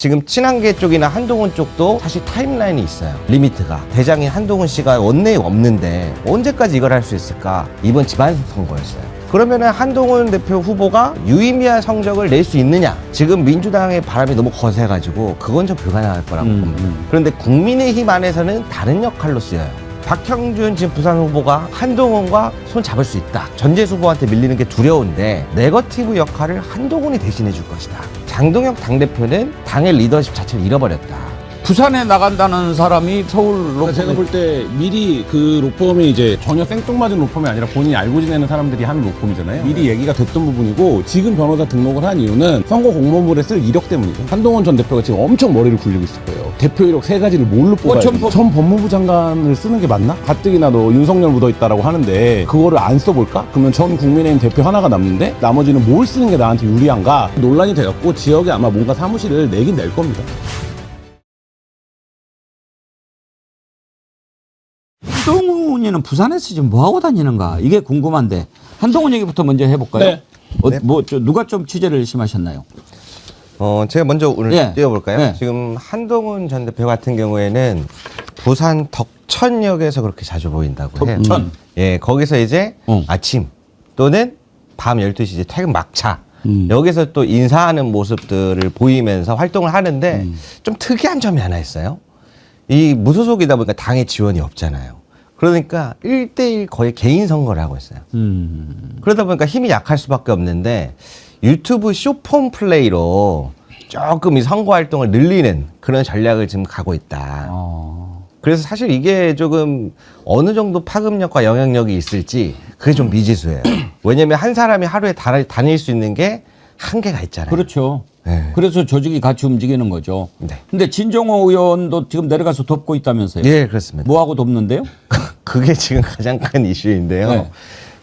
지금 친한계 쪽이나 한동훈 쪽도 사실 타임라인이 있어요. 리미트가. 대장인 한동훈 씨가 원내에 없는데 언제까지 이걸 할 수 있을까? 이번 지방선거였어요. 그러면은 한동훈 대표 후보가 유의미한 성적을 낼 수 있느냐? 지금 민주당의 바람이 너무 거세가지고 그건 좀 불가능할 거라고 봅니다. 그런데 국민의힘 안에서는 다른 역할로 쓰여요. 박형준 지금 부산 후보가 한동훈과 손 잡을 수 있다. 전재수 후보한테 밀리는 게 두려운데 네거티브 역할을 한동훈이 대신해 줄 것이다. 장동혁 당대표는 당의 리더십 자체를 잃어버렸다. 부산에 나간다는 사람이 서울 로펌. 제가 볼 때 미리 그 로펌이 이제 전혀 생뚱맞은 로펌이 아니라 본인이 알고 지내는 사람들이 하는 로펌이잖아요. 미리 얘기가 됐던 부분이고 지금 변호사 등록을 한 이유는 선거 공모물에 쓸 이력 때문이죠. 한동훈 전 대표가 지금 엄청 머리를 굴리고 있을 거예요. 대표 이력 3가지를 뭘로 뽑아야 돼? 전 법무부 장관을 쓰는 게 맞나? 가뜩이나 너 윤석열 묻어있다라고 하는데 그거를 안 써볼까? 그러면 전 국민의힘 대표 하나가 남는데 나머지는 뭘 쓰는 게 나한테 유리한가? 논란이 돼갖고 지역에 아마 뭔가 사무실을 내긴 낼 겁니다. 한동훈이는 부산에서 지금 뭐 하고 다니는가 이게 궁금한데 한동훈 얘기부터 먼저 해볼까요? 네. 누가 좀 취재를 심하셨나요? 제가 먼저 오늘 띄워볼까요? 네. 지금 한동훈 전 대표 같은 경우에는 부산 덕천역에서 그렇게 자주 보인다고 해요. 덕천? 예, 거기서 이제 아침 또는 밤 12시 이제 퇴근 막차 여기서 또 인사하는 모습들을 보이면서 활동을 하는데 좀 특이한 점이 하나 있어요. 이 무소속이다 보니까 당의 지원이 없잖아요. 그러니까 1대1 거의 개인 선거를 하고 있어요. 그러다 보니까 힘이 약할 수밖에 없는데 유튜브 쇼폼 플레이로 조금 이 선거 활동을 늘리는 그런 전략을 지금 가고 있다. 그래서 사실 이게 조금 어느 정도 파급력과 영향력이 있을지 그게 좀 미지수예요. 왜냐면 한 사람이 하루에 다닐 수 있는 게 한계가 있잖아요. 그렇죠. 네. 그래서 조직이 같이 움직이는 거죠. 네. 근데 진정호 의원도 지금 내려가서 돕고 있다면서요? 예, 그렇습니다. 뭐하고 돕는데요? 그게 지금 가장 큰 이슈인데요. 네.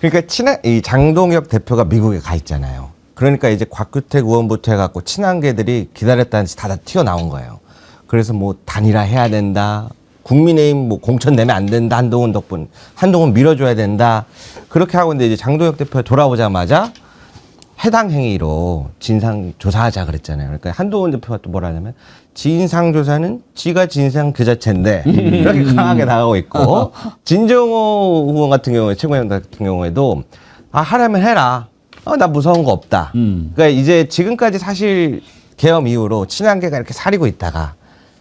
그러니까 이 장동혁 대표가 미국에 가 있잖아요. 그러니까 이제 곽규택 의원부터 해갖고 친한계들이 기다렸다는 듯이 다 튀어나온 거예요. 그래서 뭐 단일화 해야 된다. 국민의힘 뭐 공천 내면 안 된다. 한동훈 덕분. 한동훈 밀어줘야 된다. 그렇게 하고 있는데 이제 장동혁 대표가 돌아오자마자 해당 행위로 진상 조사하자 그랬잖아요. 그러니까 한동훈 대표가 또 뭐라 하냐면 진상 조사는 지가 진상 그 자체인데 이렇게 강하게 나가고 있고 진정호 후보 같은 경우에 최고위원 같은 경우에도 하라면 해라. 나 무서운 거 없다. 그러니까 이제 지금까지 사실 계엄 이후로 친한계가 이렇게 사리고 있다가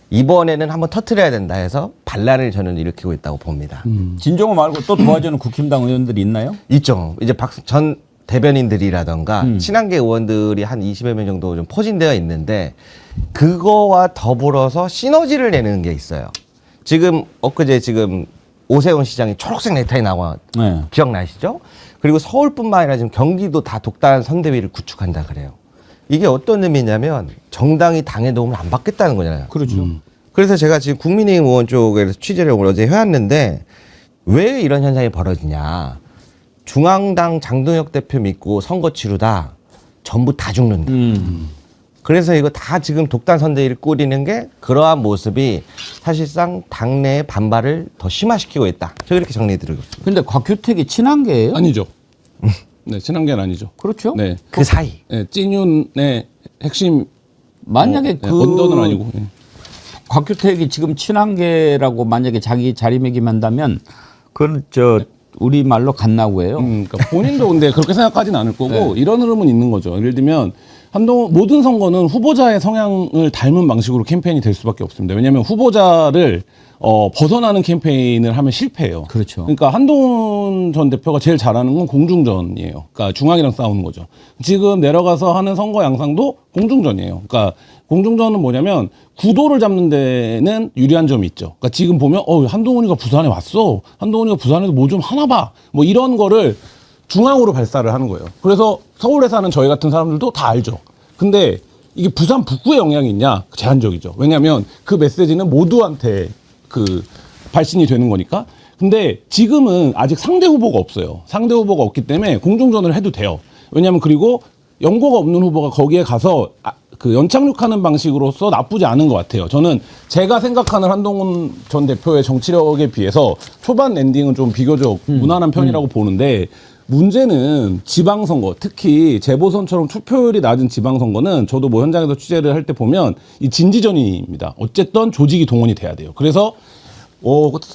이번에는 한번 터트려야 된다 해서 반란을 저는 일으키고 있다고 봅니다. 진정호 말고 또 도와주는 국힘당 의원들이 있나요? 있죠. 이제 전 대변인들이라던가 친한계 의원들이 한 20여 명 정도 좀 포진되어 있는데 그거와 더불어서 시너지를 내는 게 있어요. 지금 엊그제 지금 오세훈 시장이 초록색 넥타이 나와 기억나시죠? 그리고 서울뿐만 아니라 지금 경기도 다 독단 선대위를 구축한다 그래요. 이게 어떤 의미냐면 정당이 당의 도움을 안 받겠다는 거잖아요. 그렇죠. 그래서 제가 지금 국민의힘 의원 쪽에서 취재를 어제 해왔는데 왜 이런 현상이 벌어지냐. 중앙당 장동혁 대표 믿고 선거 치르다 전부 다 죽는다. 그래서 이거 다 지금 독단 선대위를 꾸리는 게 그러한 모습이 사실상 당내의 반발을 더 심화시키고 있다. 제가 이렇게 정리해드리고 있습니다. 근데 곽규택이 친한계예요? 아니죠. 네, 친한계는 아니죠. 그렇죠. 네. 그 사이. 네, 찐윤의 핵심 만약에 언더는 아니고. 네. 곽규택이 지금 친한계라고 만약에 자기 자리매김한다면 그건 우리 말로 갓나고예요. 그러니까 본인도 근데 그렇게 생각하진 않을 거고 이런 흐름은 있는 거죠. 예를 들면 모든 선거는 후보자의 성향을 닮은 방식으로 캠페인이 될 수밖에 없습니다. 왜냐하면 후보자를 벗어나는 캠페인을 하면 실패해요. 그렇죠. 그러니까 한동훈 전 대표가 제일 잘하는 건 공중전이에요. 그러니까 중앙이랑 싸우는 거죠. 지금 내려가서 하는 선거 양상도 공중전이에요. 그러니까 공중전은 뭐냐면 구도를 잡는 데는 유리한 점이 있죠. 그러니까 지금 보면 한동훈이가 부산에 왔어. 한동훈이가 부산에서 뭐 좀 하나 봐. 뭐 이런 거를 중앙으로 발사를 하는 거예요. 그래서 서울에 사는 저희 같은 사람들도 다 알죠. 근데 이게 부산 북구에 영향이 있냐? 제한적이죠. 왜냐하면 그 메시지는 모두한테 발신이 되는 거니까. 근데 지금은 아직 상대 후보가 없어요. 상대 후보가 없기 때문에 공중전을 해도 돼요. 왜냐하면 그리고 연고가 없는 후보가 거기에 가서 연착륙하는 방식으로서 나쁘지 않은 것 같아요. 저는 제가 생각하는 한동훈 전 대표의 정치력에 비해서 초반 랜딩은 좀 비교적 무난한 편이라고 보는데 문제는 지방선거, 특히 재보선처럼 투표율이 낮은 지방선거는 저도 뭐 현장에서 취재를 할 때 보면 이 진지전입니다. 어쨌든 조직이 동원이 돼야 돼요. 그래서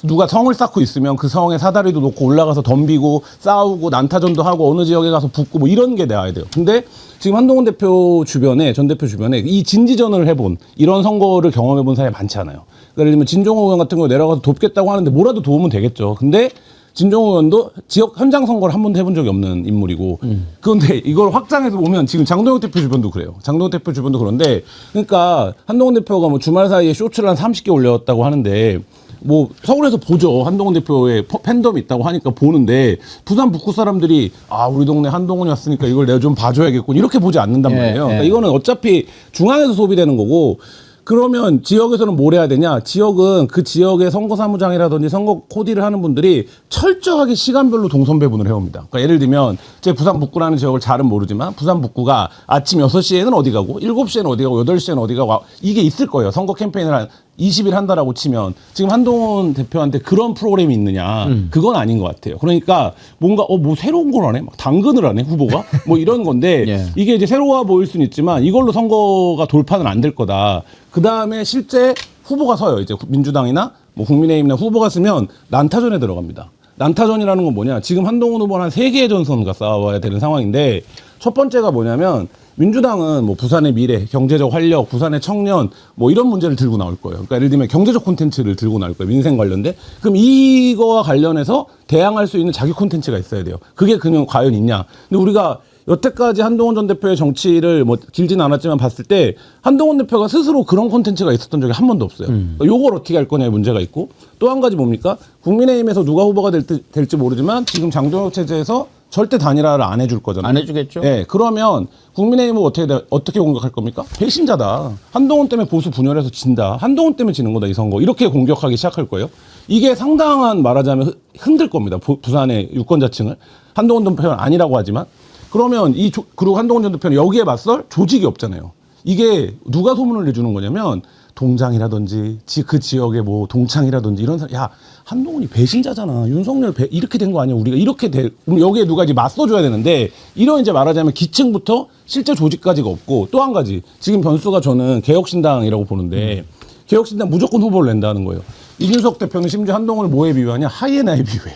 누가 성을 쌓고 있으면 그 성에 사다리도 놓고 올라가서 덤비고 싸우고 난타전도 하고 어느 지역에 가서 붙고 뭐 이런 게 나와야 돼요. 근데 지금 한동훈 대표 주변에, 전 대표 주변에 이 진지전을 해본 이런 선거를 경험해본 사람이 많지 않아요. 그러니까 예를 들면 진종호 의원 같은 거 내려가서 돕겠다고 하는데 뭐라도 도움은 되겠죠. 근데 진종호 의원도 지역 현장 선거를 한 번도 해본 적이 없는 인물이고 그런데 이걸 확장해서 보면 지금 장동혁 대표 주변도 그래요. 장동혁 대표 주변도 그런데 그러니까 한동훈 대표가 뭐 주말 사이에 쇼츠를 한 30개 올렸다고 하는데 뭐 서울에서 보죠. 한동훈 대표의 팬덤이 있다고 하니까 보는데 부산 북구 사람들이 아 우리 동네 한동훈이 왔으니까 이걸 내가 좀 봐줘야겠군 이렇게 보지 않는단 말이에요. 그러니까 이거는 어차피 중앙에서 소비되는 거고 그러면 지역에서는 뭘 해야 되냐? 지역은 그 지역의 선거사무장이라든지 선거 코디를 하는 분들이 철저하게 시간별로 동선 배분을 해옵니다. 그러니까 예를 들면 제 부산 북구라는 지역을 잘은 모르지만 부산 북구가 아침 6시에는 어디 가고 7시에는 어디 가고 8시에는 어디 가고 이게 있을 거예요. 선거 캠페인을 한 20일 한다라고 치면 지금 한동훈 대표한테 그런 프로그램이 있느냐 그건 아닌 것 같아요. 그러니까 뭔가 뭐 새로운 걸 하네, 막 당근을 하네 후보가 뭐 이런 건데 예. 이게 이제 새로워 보일 수는 있지만 이걸로 선거가 돌파는 안 될 거다. 그 다음에 실제 후보가 서요. 이제 민주당이나 뭐 국민의힘이나 후보가 쓰면 난타전에 들어갑니다. 난타전이라는 건 뭐냐? 지금 한동훈 후보는 한 3개의 전선과 싸워야 되는 상황인데 첫 번째가 뭐냐면 민주당은 뭐 부산의 미래, 경제적 활력, 부산의 청년 뭐 이런 문제를 들고 나올 거예요. 그러니까 예를 들면 경제적 콘텐츠를 들고 나올 거예요. 민생 관련된. 그럼 이거와 관련해서 대항할 수 있는 자기 콘텐츠가 있어야 돼요. 그게 그냥 과연 있냐? 근데 우리가 여태까지 한동훈 전 대표의 정치를 뭐 길지는 않았지만 봤을 때 한동훈 대표가 스스로 그런 콘텐츠가 있었던 적이 한 번도 없어요. 요걸 어떻게 할 거냐의 문제가 있고 또 한 가지 뭡니까? 국민의힘에서 누가 후보가 될지 모르지만 지금 장동혁 체제에서 절대 단일화를 안 해줄 거잖아요. 안 해주겠죠. 네, 그러면 국민의힘은 어떻게 공격할 겁니까? 배신자다. 한동훈 때문에 보수 분열해서 진다. 한동훈 때문에 지는 거다 이 선거. 이렇게 공격하기 시작할 거예요. 이게 상당한 말하자면 흔들 겁니다. 부산의 유권자층을. 한동훈 전 대표는 아니라고 하지만 그러면 그리고 한동훈 전 대표는 여기에 맞설 조직이 없잖아요. 이게 누가 소문을 내주는 거냐면 동장이라든지 그 지역의 뭐 동창이라든지 이런 사람, 야 한동훈이 배신자잖아. 윤석열 이렇게 된 거 아니야? 우리가 이렇게 그럼 여기에 누가 이제 맞서줘야 되는데 이런 이제 말하자면 기층부터 실제 조직까지가 없고 또 한 가지 지금 변수가 저는 개혁신당이라고 보는데 개혁신당 무조건 후보를 낸다는 거예요. 이준석 대표는 심지어 한동훈을 뭐에 비유하냐? 하이에나에 비유해.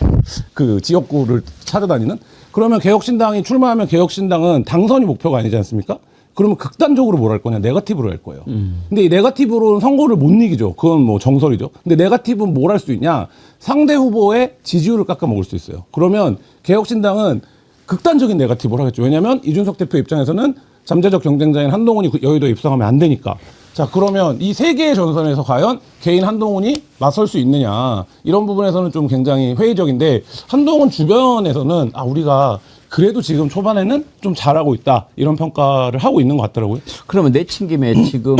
그 지역구를 찾아다니는. 그러면 개혁신당이 출마하면 개혁신당은 당선이 목표가 아니지 않습니까? 그러면 극단적으로 뭘 할 거냐? 네거티브로 할 거예요. 근데 이 네거티브로는 선거를 못 이기죠. 그건 뭐 정설이죠. 근데 네거티브는 뭘 할 수 있냐? 상대 후보의 지지율을 깎아먹을 수 있어요. 그러면 개혁신당은 극단적인 네거티브를 하겠죠. 왜냐하면 이준석 대표 입장에서는 잠재적 경쟁자인 한동훈이 여의도에 입성하면 안 되니까. 자, 그러면 이 세 개의 전선에서 과연 개인 한동훈이 맞설 수 있느냐. 이런 부분에서는 좀 굉장히 회의적인데 한동훈 주변에서는 우리가 그래도 지금 초반에는 좀 잘하고 있다. 이런 평가를 하고 있는 것 같더라고요. 그러면 내친 김에 지금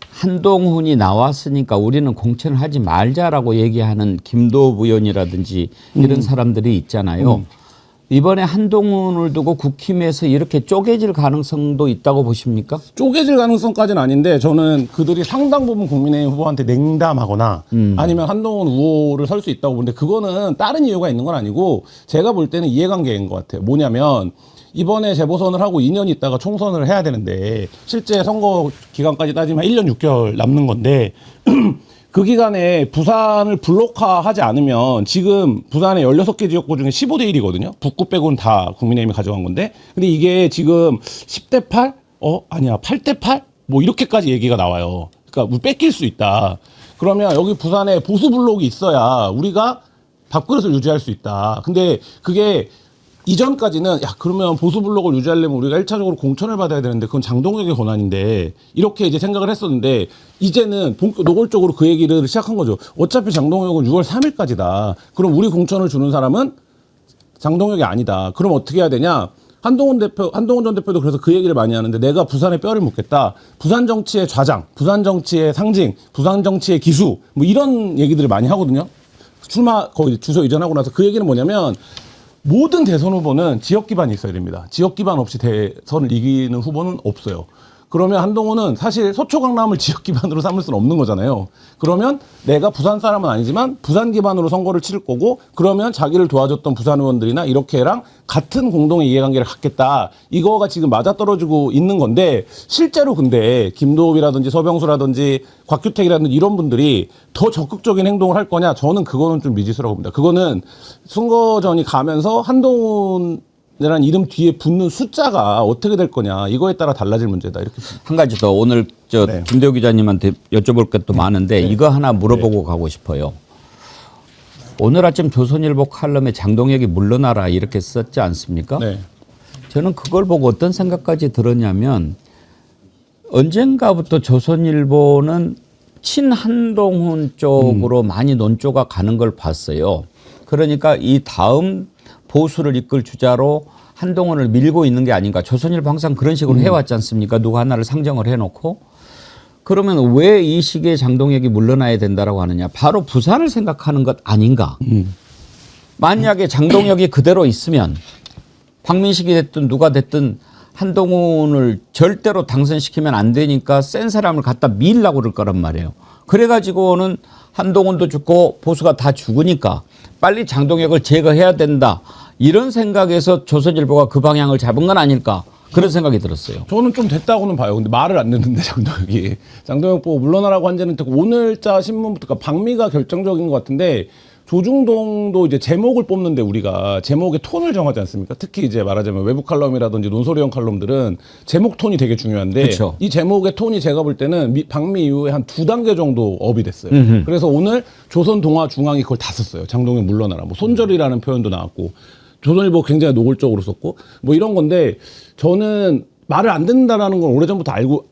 한동훈이 나왔으니까 우리는 공천을 하지 말자라고 얘기하는 김도읍 의원이라든지 이런 사람들이 있잖아요. 이번에 한동훈을 두고 국힘에서 이렇게 쪼개질 가능성도 있다고 보십니까? 쪼개질 가능성까지는 아닌데 저는 그들이 상당 부분 국민의힘 후보한테 냉담하거나 아니면 한동훈 우호를 설 수 있다고 보는데 그거는 다른 이유가 있는 건 아니고 제가 볼 때는 이해관계인 것 같아요. 뭐냐면 이번에 재보선을 하고 2년 있다가 총선을 해야 되는데 실제 선거 기간까지 따지면 1년 6개월 남는 건데 그 기간에 부산을 블록화하지 않으면 지금 부산의 16개 지역구 중에 15대 1이거든요. 북구 빼고는 다 국민의힘이 가져간 건데. 근데 이게 지금 10대 8? 아니야. 8대 8? 뭐 이렇게까지 얘기가 나와요. 그러니까 우리 뺏길 수 있다. 그러면 여기 부산에 보수 블록이 있어야 우리가 밥그릇을 유지할 수 있다. 근데 그게 이전까지는 그러면 보수 블록을 유지하려면 우리가 1차적으로 공천을 받아야 되는데 그건 장동혁의 권한인데 이렇게 이제 생각을 했었는데 이제는 노골적으로 그 얘기를 시작한 거죠. 어차피 장동혁은 6월 3일까지다. 그럼 우리 공천을 주는 사람은 장동혁이 아니다. 그럼 어떻게 해야 되냐? 한동훈 전 대표도 그래서 그 얘기를 많이 하는데 내가 부산에 뼈를 묻겠다. 부산 정치의 좌장, 부산 정치의 상징, 부산 정치의 기수 뭐 이런 얘기들을 많이 하거든요. 출마 거의 주소 이전하고 나서 그 얘기는 뭐냐면 모든 대선 후보는 지역 기반이 있어야 됩니다. 지역 기반 없이 대선을 이기는 후보는 없어요. 그러면 한동훈은 사실 서초 강남을 지역 기반으로 삼을 수는 없는 거잖아요. 그러면 내가 부산 사람은 아니지만 부산 기반으로 선거를 치를 거고 그러면 자기를 도와줬던 부산 의원들이나 이렇게랑 같은 공동의 이해관계를 갖겠다. 이거가 지금 맞아떨어지고 있는 건데 실제로 근데 김도읍이라든지 서병수라든지 곽규택이라든지 이런 분들이 더 적극적인 행동을 할 거냐? 저는 그거는 좀 미지수라고 봅니다. 그거는 선거전이 가면서 한동훈이라는 이름 뒤에 붙는 숫자가 어떻게 될 거냐 이거에 따라 달라질 문제다 이렇게 봅니다. 한 가지 더 오늘 네. 김대호 기자님한테 여쭤볼 것도 많은데 이거 하나 물어보고 가고 싶어요. 오늘 아침 조선일보 칼럼에 장동혁이 물러나라 이렇게 썼지 않습니까? 네. 저는 그걸 보고 어떤 생각까지 들었냐면 언젠가부터 조선일보는 친한동훈 쪽으로 많이 논조가 가는 걸 봤어요. 그러니까 이 다음 보수를 이끌 주자로 한동훈을 밀고 있는 게 아닌가. 조선일보 항상 그런 식으로 해왔지 않습니까? 누구 하나를 상정을 해놓고. 그러면 왜 이 시기에 장동혁이 물러나야 된다라고 하느냐. 바로 부산을 생각하는 것 아닌가. 만약에 장동혁이 그대로 있으면 박민식이 됐든 누가 됐든 한동훈을 절대로 당선시키면 안 되니까 센 사람을 갖다 밀려고 그럴 거란 말이에요. 그래가지고는 한동훈도 죽고 보수가 다 죽으니까 빨리 장동혁을 제거해야 된다. 이런 생각에서 조선일보가 그 방향을 잡은 건 아닐까. 그런 생각이 들었어요. 저는 좀 됐다고는 봐요. 근데 말을 안 듣는데 장동혁이. 장동혁 보고 물러나라고 한 지는 오늘자 신문부터 그러니까 박미가 결정적인 것 같은데 조중동도 이제 제목을 뽑는데 우리가 제목의 톤을 정하지 않습니까? 특히 이제 말하자면 외부 칼럼이라든지 논소리형 칼럼들은 제목 톤이 되게 중요한데 그쵸. 이 제목의 톤이 제가 볼 때는 박미 이후에 한 2단계 정도 업이 됐어요. 그래서 오늘 조선동아중앙이 그걸 다 썼어요. 장동혁 물러나라. 뭐 손절이라는 표현도 나왔고 조선일보 굉장히 노골적으로 썼고 뭐 이런 건데 저는 말을 안 듣는다라는 건 오래전부터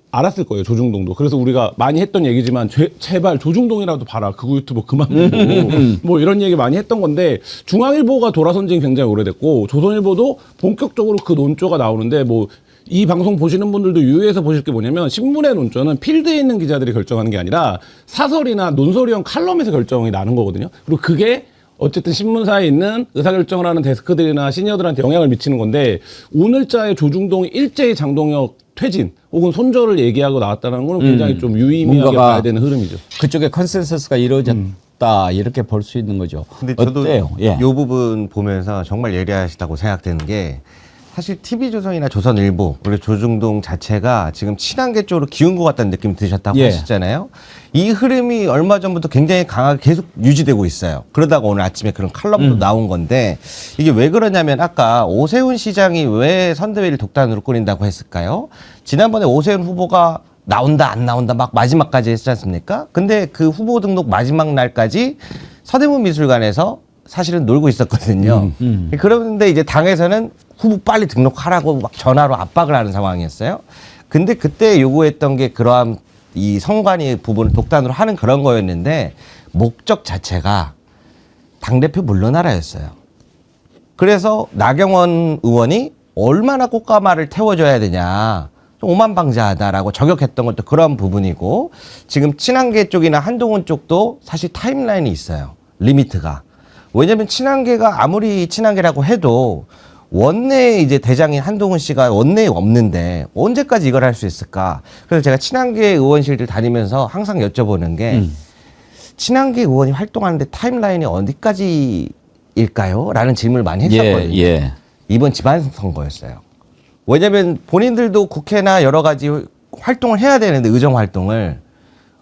알았을 거예요. 조중동도. 그래서 우리가 많이 했던 얘기지만 제발 조중동이라도 봐라. 그거 유튜브 그만 보고 뭐 이런 얘기 많이 했던 건데 중앙일보가 돌아선 지는 굉장히 오래됐고 조선일보도 본격적으로 그 논조가 나오는데 뭐 이 방송 보시는 분들도 유의해서 보실 게 뭐냐면 신문의 논조는 필드에 있는 기자들이 결정하는 게 아니라 사설이나 논설형 칼럼에서 결정이 나는 거거든요. 그리고 그게 어쨌든 신문사에 있는 의사결정을 하는 데스크들이나 시니어들한테 영향을 미치는 건데 오늘자의 조중동이 일제히 장동혁 퇴진 혹은 손절을 얘기하고 나왔다는 건 굉장히 좀 유의미하게 봐야 되는 흐름이죠. 그쪽에 컨센서스가 이루어졌다 이렇게 볼 수 있는 거죠. 근데 저도 어때요? 예. 이 부분 보면서 정말 예리하시다고 생각되는 게 사실 TV조선이나 조선일보 그리고 조중동 자체가 지금 친한계 쪽으로 기운 것 같다는 느낌이 드셨다고 예. 하셨잖아요. 이 흐름이 얼마 전부터 굉장히 강하게 계속 유지되고 있어요. 그러다가 오늘 아침에 그런 칼럼도 나온 건데 이게 왜 그러냐면 아까 오세훈 시장이 왜 선대위를 독단으로 꾸린다고 했을까요? 지난번에 오세훈 후보가 나온다 안 나온다 막 마지막까지 했지 않습니까? 근데 그 후보 등록 마지막 날까지 서대문 미술관에서 사실은 놀고 있었거든요. 그런데 이제 당에서는 후보 빨리 등록하라고 막 전화로 압박을 하는 상황이었어요. 근데 그때 요구했던 게 그러한 이 선관위 부분을 독단으로 하는 그런 거였는데 목적 자체가 당대표 물러나라였어요. 그래서 나경원 의원이 얼마나 꽃가마를 태워줘야 되냐. 좀 오만방자하다라고 저격했던 것도 그런 부분이고 지금 친한계 쪽이나 한동훈 쪽도 사실 타임라인이 있어요. 리미트가. 왜냐하면 친한계가 아무리 친한계라고 해도 원내에 이제 대장인 한동훈 씨가 원내에 없는데 언제까지 이걸 할 수 있을까? 그래서 제가 친한계 의원실들 다니면서 항상 여쭤보는 게 친한계 의원이 활동하는데 타임라인이 어디까지일까요? 라는 질문을 많이 했었거든요. 예. 이번 지방선거였어요. 왜냐하면 본인들도 국회나 여러 가지 활동을 해야 되는데 의정 활동을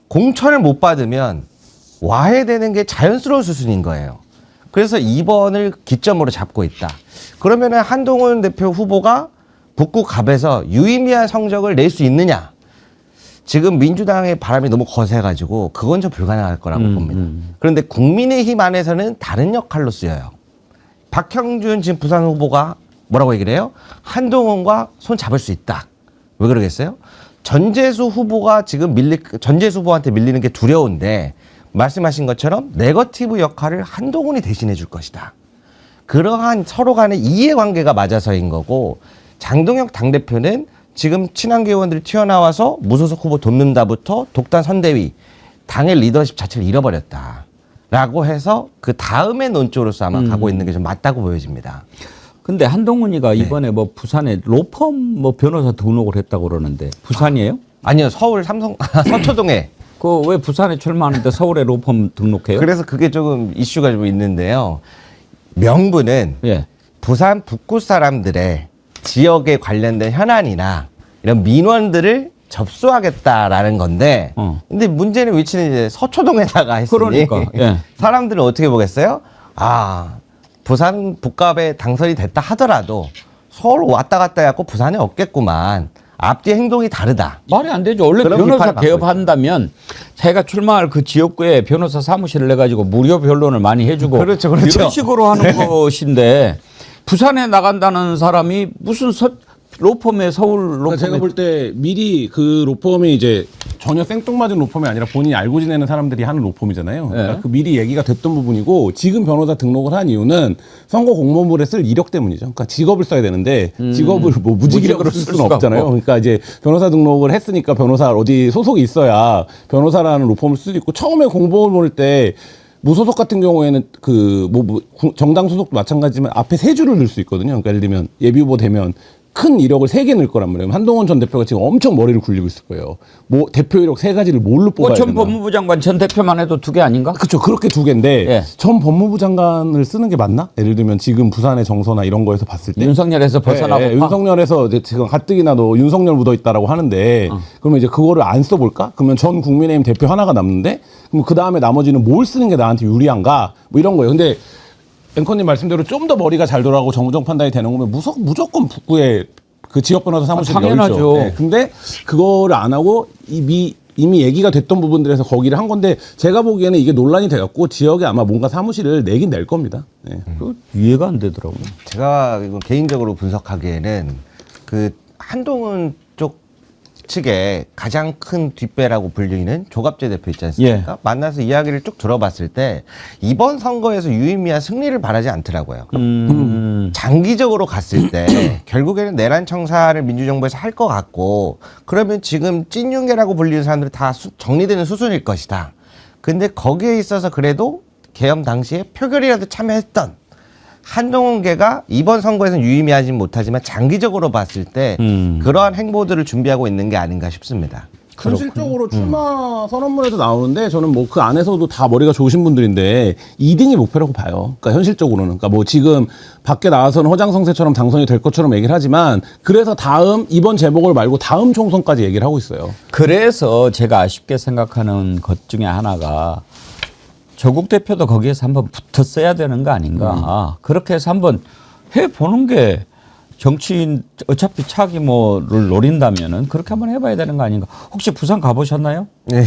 공천을 못 받으면 와야 되는 게 자연스러운 수순인 거예요. 그래서 이번을 기점으로 잡고 있다. 그러면은 한동훈 대표 후보가 북구 갑에서 유의미한 성적을 낼 수 있느냐? 지금 민주당의 바람이 너무 거세가지고 그건 좀 불가능할 거라고 봅니다. 그런데 국민의힘 안에서는 다른 역할로 쓰여요. 박형준 지금 부산 후보가 뭐라고 얘기를 해요? 한동훈과 손 잡을 수 있다. 왜 그러겠어요? 전재수 후보가 지금 전재수 후보한테 밀리는 게 두려운데 말씀하신 것처럼 네거티브 역할을 한동훈이 대신해 줄 것이다. 그러한 서로 간의 이해관계가 맞아서인 거고 장동혁 당대표는 지금 친한계 의원들이 튀어나와서 무소속 후보 돕는다부터 독단 선대위 당의 리더십 자체를 잃어버렸다. 라고 해서 그 다음에 논조로서 아마 가고 있는 게 좀 맞다고 보여집니다. 근데 한동훈이가 이번에 뭐 부산에 로펌 뭐 변호사 등록을 했다고 그러는데 부산이에요? 아니요, 서울 삼성 서초동에. 그 왜 부산에 출마하는데 서울에 로펌 등록해요? 그래서 그게 조금 이슈가 좀 있는데요. 명분은 예. 부산 북구 사람들의 지역에 관련된 현안이나 이런 민원들을 접수하겠다라는 건데, 근데 문제는 위치는 이제 서초동에다가 했으니 그러니까, 예. 사람들은 어떻게 보겠어요? 아, 부산 북갑에 당선이 됐다 하더라도 서울 왔다 갔다 해갖고 부산에 없겠구만. 앞뒤 행동이 다르다. 말이 안 되죠. 원래 그런 변호사 비판을 받고 개업한다면 자기가 출마할 그 지역구에 변호사 사무실을 내가지고 무료 변론을 많이 해주고 그렇죠, 그렇죠. 이런 식으로 하는 것인데 부산에 나간다는 사람이 무슨 로펌에 서울 로펌에 그러니까 제가 볼 때 미리 그 로펌이 이제 전혀 생뚱맞은 로펌이 아니라 본인이 알고 지내는 사람들이 하는 로펌이잖아요. 그러니까 네. 그 미리 얘기가 됐던 부분이고 지금 변호사 등록을 한 이유는 선거 공모물에 쓸 이력 때문이죠. 그러니까 직업을 써야 되는데 직업을 뭐 무직이력으로 쓸 수는 수가 없잖아요. 없고. 그러니까 이제 변호사 등록을 했으니까 변호사 어디 소속이 있어야 변호사라는 로펌을 쓸 수도 있고 처음에 공모물 때 무소속 같은 경우에는 그 뭐 정당 소속도 마찬가지지만 앞에 세 줄을 넣을 수 있거든요. 그러니까 예를 들면 예비후보 되면 큰 이력을 3개 넣을 거란 말이에요. 한동훈 전 대표가 지금 엄청 머리를 굴리고 있을 거예요. 뭐 대표 이력 3가지를 뭘로 뽑아야 전 되나? 법무부 장관 전 대표만 해도 2개 아닌가? 그렇죠. 그렇게 2개인데 예. 전 법무부 장관을 쓰는 게 맞나? 예를 들면 지금 부산의 정서나 이런 거에서 봤을 때 윤석열에서 벗어나고 예, 윤석열에서 이제 지금 가뜩이나 너 윤석열 묻어 있다라고 하는데 그러면 이제 그거를 안 써볼까? 그러면 전 국민의힘 대표 하나가 남는데 그럼 그 다음에 나머지는 뭘 쓰는 게 나한테 유리한가? 뭐 이런 거예요. 근데 앵커님 말씀대로 좀 더 머리가 잘 돌아가고 정무적 판단이 되는 거면 무조건 북구에 그 지역 변호사 사무실 당연하죠. 열죠. 네, 근데 그거를 안 하고 이미 얘기가 됐던 부분들에서 거기를 한 건데 제가 보기에는 이게 논란이 돼갖고 지역에 아마 뭔가 사무실을 내긴 낼 겁니다. 네. 그 이해가 안 되더라고요. 제가 이거 개인적으로 분석하기에는 그 한동훈 쪽 측에 가장 큰 뒷배라고 불리는 조갑재 대표 있지 않습니까? 예. 만나서 이야기를 쭉 들어봤을 때 이번 선거에서 유의미한 승리를 바라지 않더라고요. 장기적으로 갔을 때 결국에는 내란 청사를 민주정부에서 할 것 같고 그러면 지금 찐윤계라고 불리는 사람들이 다 정리되는 수순일 것이다. 근데 거기에 있어서 그래도 계엄 당시에 표결이라도 참여했던 한동훈계가 이번 선거에서는 유의미하진 못하지만 장기적으로 봤을 때 그러한 행보들을 준비하고 있는 게 아닌가 싶습니다. 현실적으로 출마 선언문에도 나오는데 저는 뭐 그 안에서도 다 머리가 좋으신 분들인데 2등이 목표라고 봐요. 그러니까 현실적으로는. 그러니까 뭐 지금 밖에 나와서는 허장성세처럼 당선이 될 것처럼 얘기를 하지만 그래서 이번 재보궐 말고 다음 총선까지 얘기를 하고 있어요. 그래서 제가 아쉽게 생각하는 것 중에 하나가 조국 대표도 거기에서 한번 붙었어야 되는 거 아닌가. 그렇게 해서 한번 해보는 게 정치인 어차피 차기 뭐를 노린다면은 그렇게 한번 해봐야 되는 거 아닌가. 혹시 부산 가보셨나요? 네.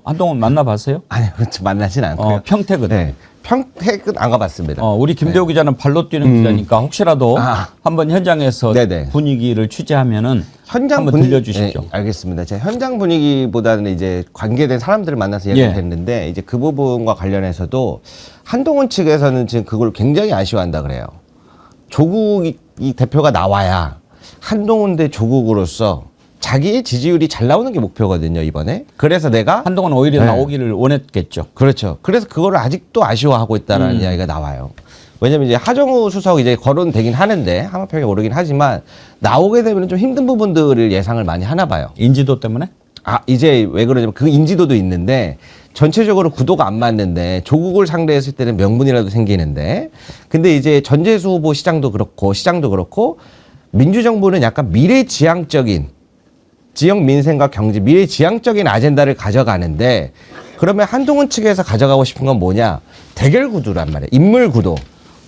한동훈 만나봤어요? 아니, 그렇죠. 만나진 않고요. 평택은? 네. 평택은 안 가봤습니다. 우리 김대호 기자는 발로 뛰는 기자니까 혹시라도 한번 현장에서 네네. 분위기를 취재하면은 현장 한번 분위기 들려주십시오. 네, 알겠습니다. 제가 현장 분위기보다는 이제 관계된 사람들을 만나서 이야기를 했는데 이제 그 부분과 관련해서도 한동훈 측에서는 지금 그걸 굉장히 아쉬워한다 그래요. 조국 이 대표가 나와야 한동훈 대 조국으로서 자기의 지지율이 잘 나오는 게 목표거든요, 이번에. 그래서 내가 한동훈 오히려 네. 나오기를 원했겠죠. 그렇죠. 그래서 그거를 아직도 아쉬워하고 있다라는 이야기가 나와요. 왜냐면 이제 하정우 수석 이제 거론되긴 하는데 하마평에 오르긴 하지만 나오게 되면 좀 힘든 부분들을 예상을 많이 하나 봐요. 인지도 때문에? 이제 왜 그러냐면 그 인지도도 있는데 전체적으로 구도가 안 맞는데 조국을 상대했을 때는 명분이라도 생기는데 근데 이제 전재수 후보 시장도 그렇고 민주정부는 약간 미래지향적인 지역 민생과 경제 미래지향적인 아젠다를 가져가는데 그러면 한동훈 측에서 가져가고 싶은 건 뭐냐? 대결 구도란 말이에요. 인물 구도.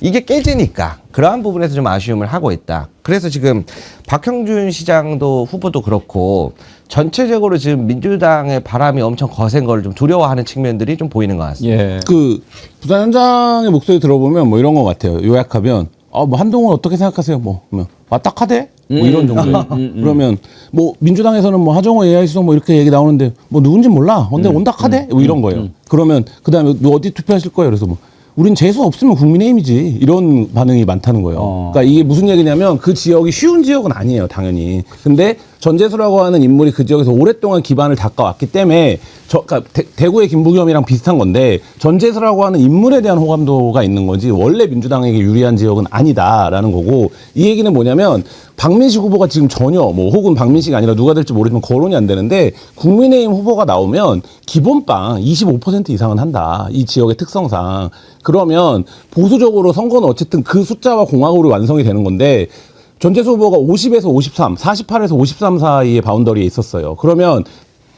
이게 깨지니까 그러한 부분에서 좀 아쉬움을 하고 있다. 그래서 지금 박형준 시장도 후보도 그렇고 전체적으로 지금 민주당의 바람이 엄청 거센 걸 좀 두려워하는 측면들이 좀 보이는 것 같습니다. 예. 그 부산 현장의 목소리 들어보면 뭐 이런 것 같아요. 요약하면 뭐 한동훈 어떻게 생각하세요? 뭐 왔딱하대? 뭐 이런 정도예요. 그러면 뭐 민주당에서는 뭐 하정우 AI 수석 뭐 이렇게 얘기 나오는데 뭐 누군지 몰라. 근데 온딱하대? 뭐 이런 거예요. 그러면 그다음에 너 어디 투표하실 거예요? 그래서 뭐 우린 재수 없으면 국민의힘이지 이런 반응이 많다는 거예요. 그러니까 이게 무슨 얘기냐면 그 지역이 쉬운 지역은 아니에요, 당연히. 근데 전재수라고 하는 인물이 그 지역에서 오랫동안 기반을 닦아왔기 때문에 그러니까 대구의 김부겸이랑 비슷한 건데 전재수라고 하는 인물에 대한 호감도가 있는 거지 원래 민주당에게 유리한 지역은 아니다라는 거고 이 얘기는 뭐냐면 박민식 후보가 지금 전혀 뭐 혹은 박민식이 아니라 누가 될지 모르지만 거론이 안 되는데 국민의힘 후보가 나오면 기본빵 25% 이상은 한다. 이 지역의 특성상. 그러면 보수적으로 선거는 어쨌든 그 숫자와 공학으로 완성이 되는 건데 전재수 후보가 50에서 53, 48에서 53 사이의 바운더리에 있었어요. 그러면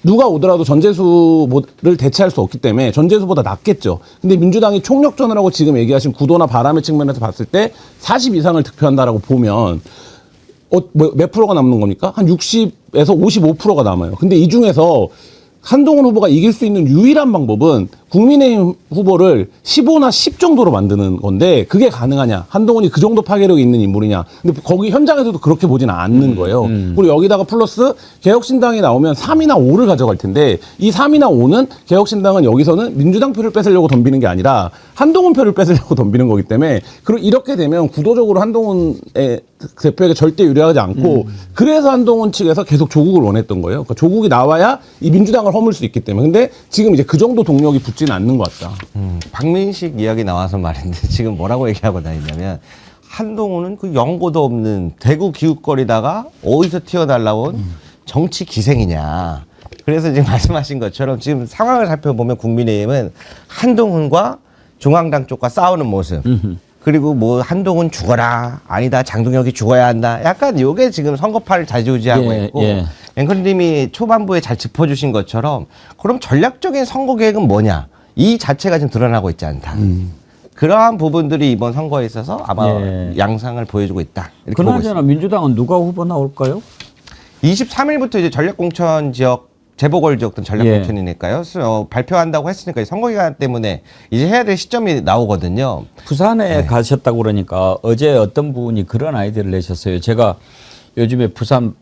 누가 오더라도 전재수를 대체할 수 없기 때문에 전재수보다 낫겠죠. 근데 민주당이 총력전을 하고 지금 얘기하신 구도나 바람의 측면에서 봤을 때 40 이상을 득표한다라고 보면 몇 프로가 남는 겁니까? 한 60에서 55%가 남아요. 근데 이 중에서 한동훈 후보가 이길 수 있는 유일한 방법은 국민의힘 후보를 15나 10 정도로 만드는 건데 그게 가능하냐? 한동훈이 그 정도 파괴력이 있는 인물이냐? 근데 거기 현장에서도 그렇게 보지는 않는 거예요. 그리고 여기다가 플러스 개혁신당이 나오면 3이나 5를 가져갈 텐데 이 3이나 5는 개혁신당은 여기서는 민주당 표를 뺏으려고 덤비는 게 아니라 한동훈 표를 뺏으려고 덤비는 거기 때문에 이렇게 되면 구도적으로 한동훈의 대표에게 절대 유리하지 않고 그래서 한동훈 측에서 계속 조국을 원했던 거예요. 그러니까 조국이 나와야 이 민주당을 허물 수 있기 때문에. 근데 지금 이제 그 정도 동력이 붙지는 않는 것 같다. 박민식 이야기 나와서 말인데 지금 뭐라고 얘기하고 다니냐면 한동훈은 그 연고도 없는 대구 기웃거리다가 어디서 튀어날라온 정치 기생이냐. 그래서 지금 말씀하신 것처럼 지금 상황을 살펴보면 국민의힘은 한동훈과 중앙당 쪽과 싸우는 모습. 그리고 뭐 한동훈 죽어라 아니다 장동혁이 죽어야 한다 약간 요게 지금 선거판을 좌지우지하고 있고 앵커님이 초반부에 잘 짚어주신 것처럼 그럼 전략적인 선거 계획은 뭐냐 이 자체가 지금 드러나고 있지 않다. 그러한 부분들이 이번 선거에 있어서 아마 양상을 보여주고 있다. 이렇게 보고 그나저나 민주당은 누가 후보 나올까요? 23일부터 이제 전략공천 지역 재보궐 지역 등 전략공천이니까요. 발표한다고 했으니까 선거 기간 때문에 이제 해야 될 시점이 나오거든요. 부산에 가셨다고 그러니까 어제 어떤 분이 그런 아이디어를 내셨어요. 제가 요즘에 부산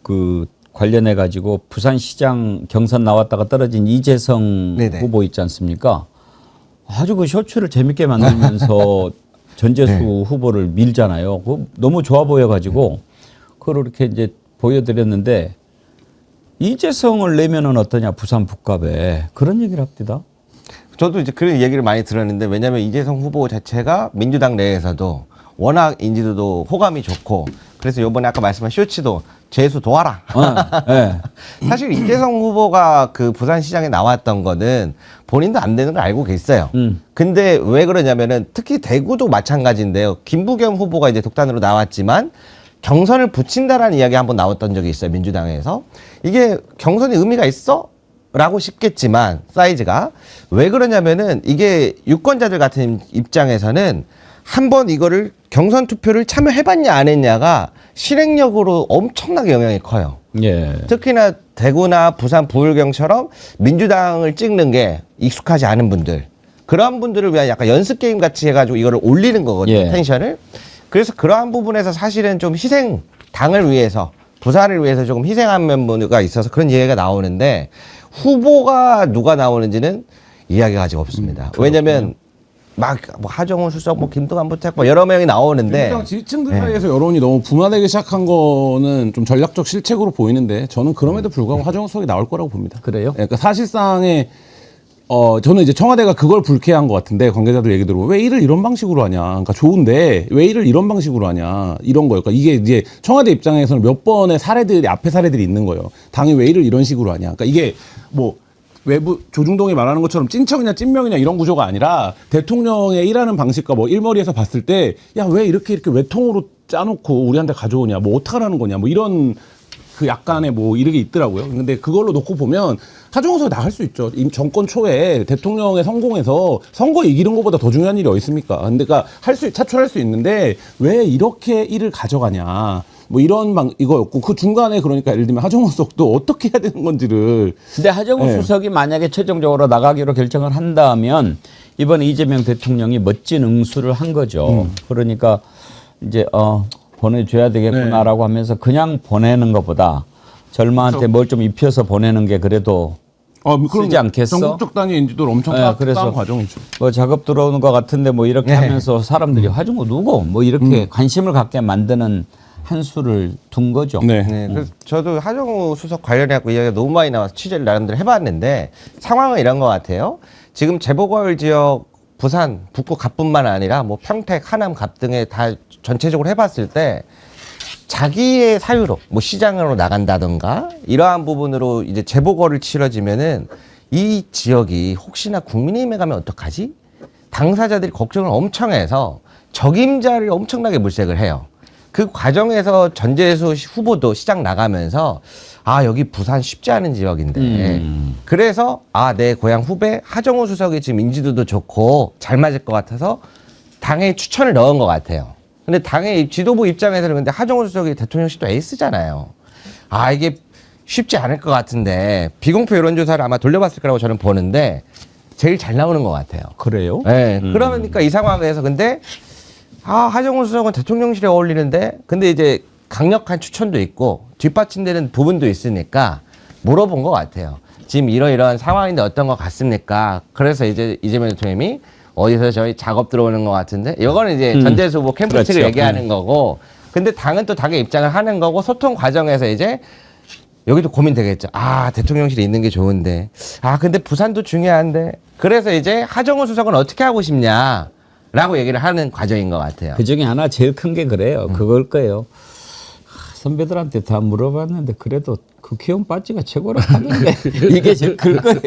그 관련해 가지고 부산시장 경선 나왔다가 떨어진 이재성 후보 있지 않습니까? 아주 그 쇼츠를 재밌게 만들면서 전재수 후보를 밀잖아요. 그거 너무 좋아 보여 가지고 그걸 이렇게 이제 보여드렸는데 이재성을 내면은 어떠냐 부산 북갑에 그런 얘기를 합니다. 저도 이제 그런 얘기를 많이 들었는데 왜냐하면 이재성 후보 자체가 민주당 내에서도 워낙 인지도도 호감이 좋고 그래서 요번에 아까 말씀하신 쇼츠도 재수 도와라. 사실 이재성 후보가 그 부산시장에 나왔던 거는 본인도 안 되는 걸 알고 계셨어요. 근데 왜 그러냐면은 특히 대구도 마찬가지인데요. 김부겸 후보가 이제 독단으로 나왔지만 경선을 붙인다라는 이야기 한번 나왔던 적이 있어요. 민주당에서. 이게 경선이 의미가 있어? 라고 싶겠지만 사이즈가 왜 그러냐면은 이게 유권자들 같은 입장에서는 한번 이거를 경선 투표를 참여해봤냐 안 했냐가 실행력으로 엄청나게 영향이 커요. 특히나 대구나 부산 부울경처럼 민주당을 찍는 게 익숙하지 않은 분들 그런 분들을 위한 약간 연습 게임 같이 해가지고 이거를 올리는 거거든요. 텐션을. 그래서 그러한 부분에서 사실은 좀 희생, 당을 위해서, 부산을 위해서 조금 희생한 면모가 있어서 그런 얘기가 나오는데 후보가 누가 나오는지는 이야기가 아직 없습니다. 왜냐면 막 뭐 하정우 수석, 뭐 김동완 부탁 뭐 여러 명이 나오는데 민주당 지지층들 사이에서 여론이 너무 분화되기 시작한 거는 좀 전략적 실책으로 보이는데 저는 그럼에도 불구하고 하정우 수석이 나올 거라고 봅니다. 그래요? 그러니까 사실상의 저는 이제 청와대가 그걸 불쾌한 것 같은데 관계자들 얘기 들어보면 왜 일을 이런 방식으로 하냐. 그러니까 좋은데 왜 일을 이런 방식으로 하냐. 이런 거예요. 그러니까 이게 이제 청와대 입장에서는 몇 번의 사례들이 앞에 사례들이 있는 거예요. 당이 왜 일을 이런 식으로 하냐. 그러니까 이게 뭐 외부 조중동이 말하는 것처럼 찐척이냐 찐명이냐 이런 구조가 아니라 대통령의 일하는 방식과 뭐 일머리에서 봤을 때 야 왜 이렇게 외통으로 짜놓고 우리한테 가져오냐. 뭐 어떡하라는 거냐. 뭐 이런 그 약간의 뭐 이런 게 있더라고요. 근데 그걸로 놓고 보면 하정우 수석이 나갈 수 있죠. 정권 초에 대통령의 성공에서 선거 이기는 것보다 더 중요한 일이 어디 있습니까? 근데 그러니까 차출할 수 있는데 왜 이렇게 일을 가져가냐. 뭐 이런 이거였고 그 중간에 그러니까 예를 들면 하정우 수석도 어떻게 해야 되는 건지를. 근데 하정우 수석이 만약에 최종적으로 나가기로 결정을 한다면 이번 이재명 대통령이 멋진 응수를 한 거죠. 그러니까 이제 보내줘야 되겠구나라고 하면서 그냥 보내는 것보다 절마한테 뭘 좀 입혀서 보내는 게 그래도 쓰지 않겠어? 전국적 당의 인지도를 엄청 쌓은 과정이죠. 뭐 작업 들어오는 것 같은데 뭐 이렇게 하면서 사람들이 하정우 누구 뭐 이렇게 관심을 갖게 만드는 한 수를 둔 거죠. 네. 네, 그래서 저도 하정우 수석 관련해갖고 이야기가 너무 많이 나와서 취재를 나름대로 해봤는데 상황은 이런 것 같아요. 지금 재보궐 지역 부산, 북구 갑뿐만 아니라 뭐 평택, 하남, 갑 등에 다 전체적으로 해봤을 때 자기의 사유로 뭐 시장으로 나간다던가 이러한 부분으로 이제 재보궐을 치러지면은 이 지역이 혹시나 국민의힘에 가면 어떡하지? 당사자들이 걱정을 엄청 해서 적임자를 엄청나게 물색을 해요. 그 과정에서 전재수 후보도 시장 나가면서 아 여기 부산 쉽지 않은 지역인데 그래서 아 내 고향 후배 하정우 수석이 지금 인지도도 좋고 잘 맞을 것 같아서 당에 추천을 넣은 것 같아요. 근데 당의 지도부 입장에서는 근데 하정우 수석이 대통령실도 에이스잖아요. 아 이게 쉽지 않을 것 같은데 비공표 여론조사를 아마 돌려봤을 거라고 저는 보는데 제일 잘 나오는 것 같아요. 그래요? 네, 그러니까 이 상황에서 근데 하정우 수석은 대통령실에 어울리는데 근데 이제 강력한 추천도 있고 뒷받침되는 부분도 있으니까 물어본 것 같아요. 지금 이러이러한 상황인데 어떤 것 같습니까? 그래서 이제 이재명 대통령이 어디서 저희 작업 들어오는 것 같은데 이거는 이제 전재수 후보 캠프 측을 그렇죠. 얘기하는 거고 근데 당은 또 당의 입장을 하는 거고 소통 과정에서 이제 여기도 고민되겠죠. 대통령실에 있는 게 좋은데 근데 부산도 중요한데 그래서 이제 하정우 수석은 어떻게 하고 싶냐 라고 얘기를 하는 과정인 것 같아요. 그 중에 하나 제일 큰 게 그래요. 그걸 거예요. 선배들한테 다 물어봤는데 그래도 국회의원 빠지가 최고라고 하는데 이게 제일 클 거예요.